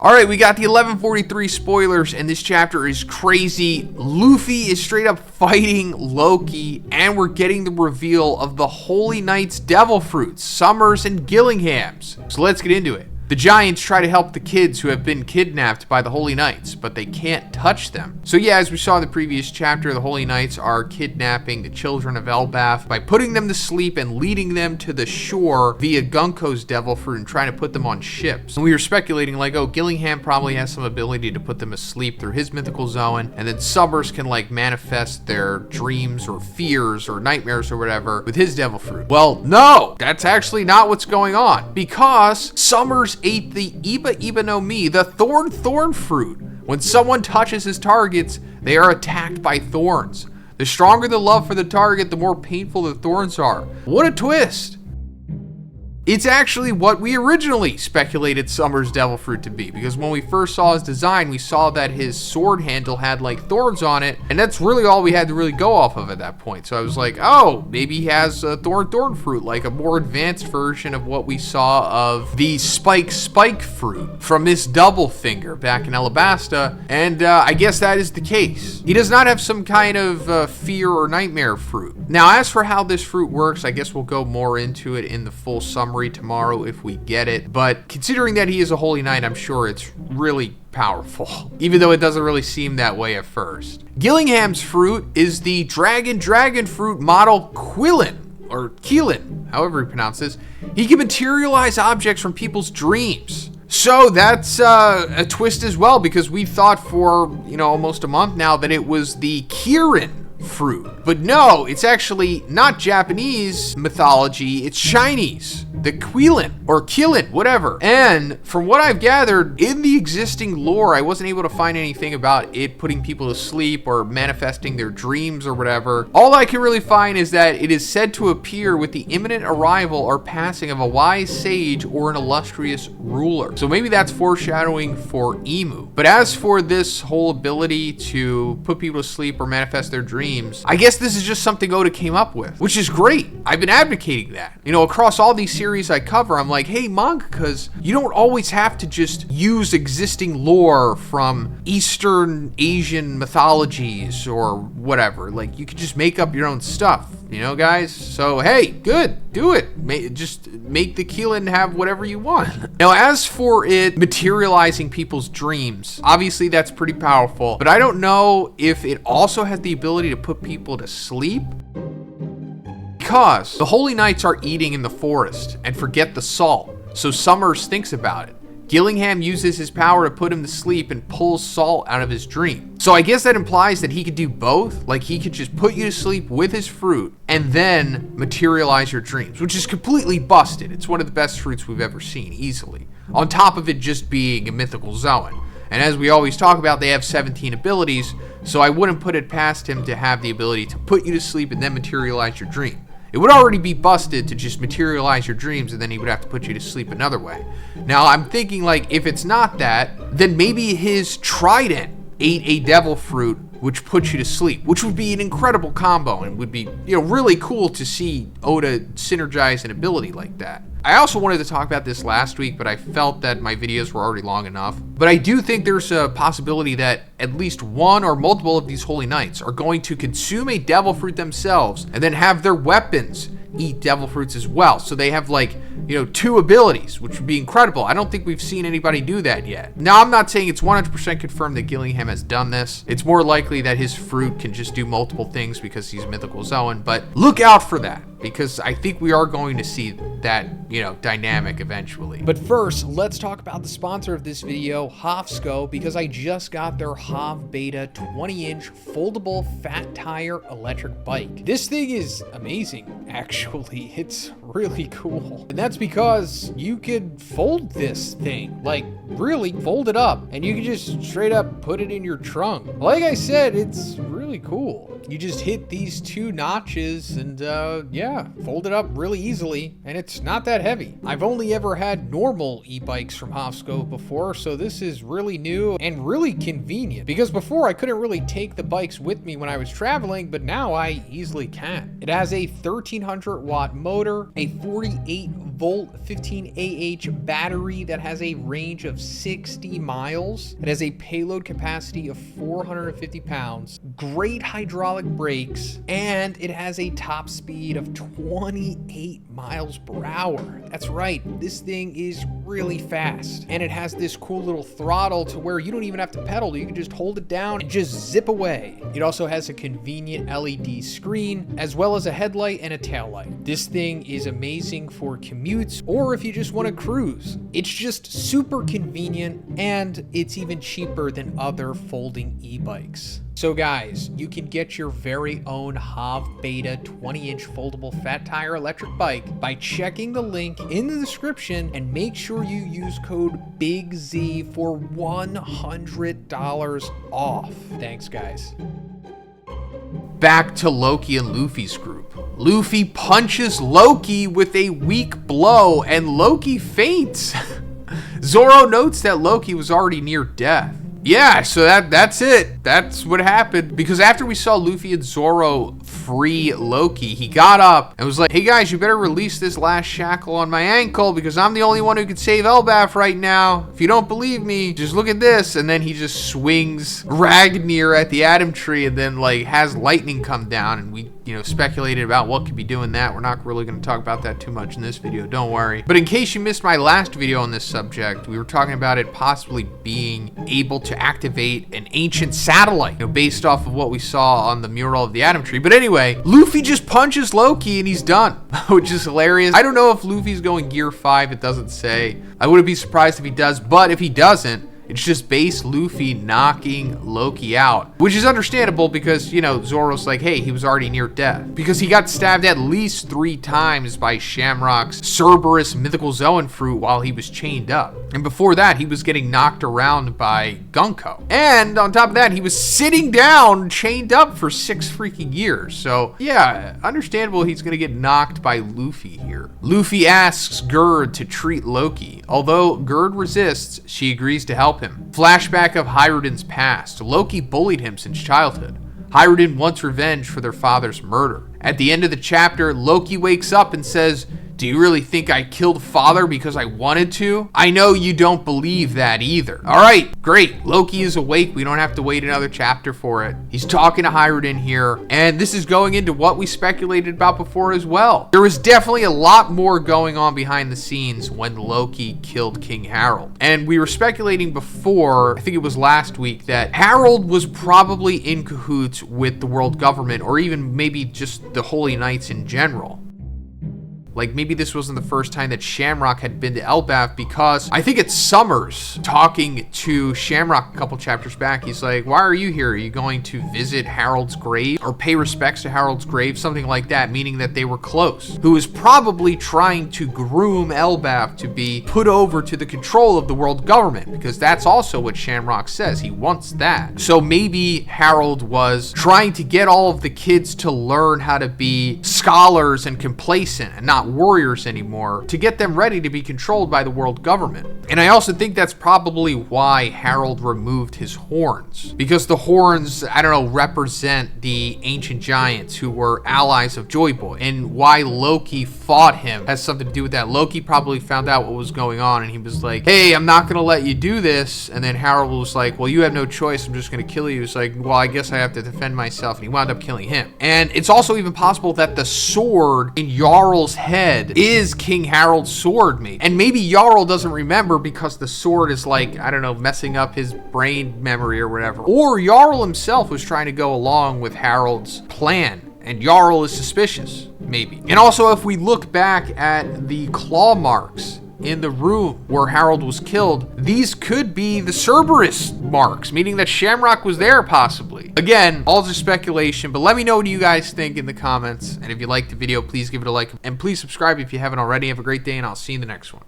All right, we got the 1143 spoilers, and this chapter is crazy. Luffy is straight up fighting Loki, and we're getting the reveal of the Holy Knight's devil fruits, Summers and Gillingham's. So let's get into it. The giants try to help the kids who have been kidnapped by the Holy Knights, but they can't touch them. So yeah, as we saw in the previous chapter, the Holy Knights are kidnapping the children of Elbaf by putting them to sleep and leading them to the shore via Gunko's devil fruit and trying to put them on ships. And we were speculating like, oh, Gillingham probably has some ability to put them asleep through his mythical zone, and then Summers can like manifest their dreams or fears or nightmares or whatever with his devil fruit. Well, no, that's actually not what's going on, because Summers ate the Iba no Mi, the thorn fruit. When someone touches his targets, they are attacked by thorns. The stronger the love for the target, the more painful the thorns are. What a twist! It's actually what we originally speculated Summers' devil fruit to be, because when we first saw his design, we saw that his sword handle had like thorns on it, and that's really all we had to really go off of at that point. So I was like, oh, maybe he has a thorn fruit, like a more advanced version of what we saw of the spike fruit from Miss Doublefinger back in Alabasta, and I guess that is the case. He does not have some kind of fear or nightmare fruit. Now, as for how this fruit works, I guess we'll go more into it in the full summary tomorrow if we get it, but considering that he is a Holy Knight, I'm sure it's really powerful, even though it doesn't really seem that way at first. Gillingham's fruit is the dragon fruit model Quillin, or Keelan, however you pronounce this. He can materialize objects from people's dreams. So that's a twist as well, because we thought for, almost a month now that it was the Kirin fruit. But no, it's actually not Japanese mythology, it's Chinese. The Quilin, or Killin, whatever. And from what I've gathered, in the existing lore, I wasn't able to find anything about it putting people to sleep or manifesting their dreams or whatever. All I can really find is that it is said to appear with the imminent arrival or passing of a wise sage or an illustrious ruler. So maybe that's foreshadowing for Emu. But as for this whole ability to put people to sleep or manifest their dreams, I guess this is just something Oda came up with, which is great. I've been advocating that. Across all these series I cover, I'm like, hey, mangakas, you don't always have to just use existing lore from Eastern Asian mythologies or whatever. Like, you could just make up your own stuff, guys? So, hey, good, do it. Just make the Keelan have whatever you want. Now, as for it materializing people's dreams, obviously that's pretty powerful, but I don't know if it also has the ability to put people to sleep. Because the Holy Knights are eating in the forest and forget the salt, so Summers thinks about it. Gillingham uses his power to put him to sleep and pulls salt out of his dream. So I guess that implies that he could do both. Like, he could just put you to sleep with his fruit and then materialize your dreams, which is completely busted. It's one of the best fruits we've ever seen, easily. On top of it just being a mythical zone. And as we always talk about, they have 17 abilities, so I wouldn't put it past him to have the ability to put you to sleep and then materialize your dream. It would already be busted to just materialize your dreams, and then he would have to put you to sleep another way. Now, I'm thinking, like, if it's not that, then maybe his trident ate a devil fruit, which puts you to sleep, which would be an incredible combo, and would be, really cool to see Oda synergize an ability like that. I also wanted to talk about this last week, but I felt that my videos were already long enough. But I do think there's a possibility that at least one or multiple of these Holy Knights are going to consume a devil fruit themselves and then have their weapons eat devil fruits as well. So they have like, two abilities, which would be incredible. I don't think we've seen anybody do that yet. Now, I'm not saying it's 100% confirmed that Gillingham has done this. It's more likely that his fruit can just do multiple things because he's a mythical zone, but look out for that, because I think we are going to see that, dynamic eventually. But first, let's talk about the sponsor of this video, Hofsco, because I just got their Hov Beta 20-inch foldable fat tire electric bike. This thing is amazing, actually. It's really cool. And that's because you could fold this thing, like really fold it up, and you can just straight up put it in your trunk. Like I said, it's really cool. You just hit these two notches and fold it up really easily, and it's not that heavy. I've only ever had normal e-bikes from Hofsco before, so this is really new and really convenient, because before I couldn't really take the bikes with me when I was traveling, but now I easily can. It has a 1300 watt motor, a 48 volt 15AH battery that has a range of 60 miles. It has a payload capacity of 450 pounds, great hydraulic brakes, and it has a top speed of 28 miles per hour. That's right, this thing is really fast. And it has this cool little throttle to where you don't even have to pedal. You can just hold it down and just zip away. It also has a convenient LED screen, as well as a headlight and a tail light. This thing is amazing for commutes or if you just want to cruise. It's just super convenient, and it's even cheaper than other folding e-bikes. So guys, you can get your very own HAV Beta 20-inch foldable fat tire electric bike by checking the link in the description, and make sure you use code BIGZ for $100 off. Thanks guys. Back to Loki and Luffy's group. Luffy punches Loki with a weak blow and Loki faints. Zoro notes that Loki was already near death. Yeah, so that's it. That's what happened. Because after we saw Luffy and Zoro free Loki, he got up and was like, hey guys, you better release this last shackle on my ankle because I'm the only one who can save Elbaf right now. If you don't believe me, just look at this. And then he just swings Ragnar at the Atom Tree and then like has lightning come down, and we speculated about what could be doing that. We're not really going to talk about that too much in this video, don't worry. But in case you missed my last video on this subject, we were talking about it possibly being able to activate an ancient satellite, based off of what we saw on the mural of the Atom Tree. But anyway, Luffy just punches Loki and he's done, which is hilarious. I don't know if Luffy's going Gear 5, it doesn't say. I wouldn't be surprised if he does, but if he doesn't, it's just base Luffy knocking Loki out, which is understandable because, Zoro's like, hey, he was already near death because he got stabbed at least 3 times by Shamrock's Cerberus mythical Zoan fruit while he was chained up. And before that, he was getting knocked around by Gunko. And on top of that, he was sitting down chained up for 6 freaking years. So yeah, understandable he's gonna get knocked by Luffy here. Luffy asks Gerd to treat Loki. Although Gerd resists, she agrees to help him. Flashback of Hyrule past. Loki bullied him since childhood. Hyrule wants revenge for their father's murder. At the end of the chapter, Loki wakes up and says, do you really think I killed father because I wanted to? I know you don't believe that either. All right, great. Loki is awake. We don't have to wait another chapter for it. He's talking to Hyrule here, and this is going into what we speculated about before as well. There was definitely a lot more going on behind the scenes when Loki killed King Harold. And we were speculating before, I think it was last week, that Harold was probably in cahoots with the world government, or even maybe just the Holy Knights in general. Like maybe this wasn't the first time that Shamrock had been to Elbaf, because I think it's Summers talking to Shamrock a couple chapters back. He's like, why are you here? Are you going to visit Harold's grave or pay respects to Harold's grave? Something like that, meaning that they were close. Who is probably trying to groom Elbaf to be put over to the control of the world government, because that's also what Shamrock says. He wants that. So maybe Harold was trying to get all of the kids to learn how to be scholars and complacent and not warriors anymore, to get them ready to be controlled by the world government. And I also think that's probably why Harold removed his horns, because the horns, I don't know, represent the ancient giants who were allies of Joy Boy, and why Loki fought him has something to do with that. Loki probably found out what was going on and he was like, hey, I'm not gonna let you do this. And then Harold was like, well, you have no choice, I'm just gonna kill you. It's like, well, I guess I have to defend myself, and he wound up killing him. And it's also even possible that the sword in Jarl's head is King Harold's sword, maybe. And maybe Jarl doesn't remember because the sword is like, I don't know, messing up his brain memory or whatever. Or Jarl himself was trying to go along with Harold's plan, and Jarl is suspicious, maybe. And also, if we look back at the claw marks in the room where Harold was killed, these could be the Cerberus marks, meaning that Shamrock was there possibly. Again, all just speculation, but let me know what you guys think in the comments. And if you liked the video, please give it a like, and please subscribe if you haven't already. Have a great day, and I'll see you in the next one.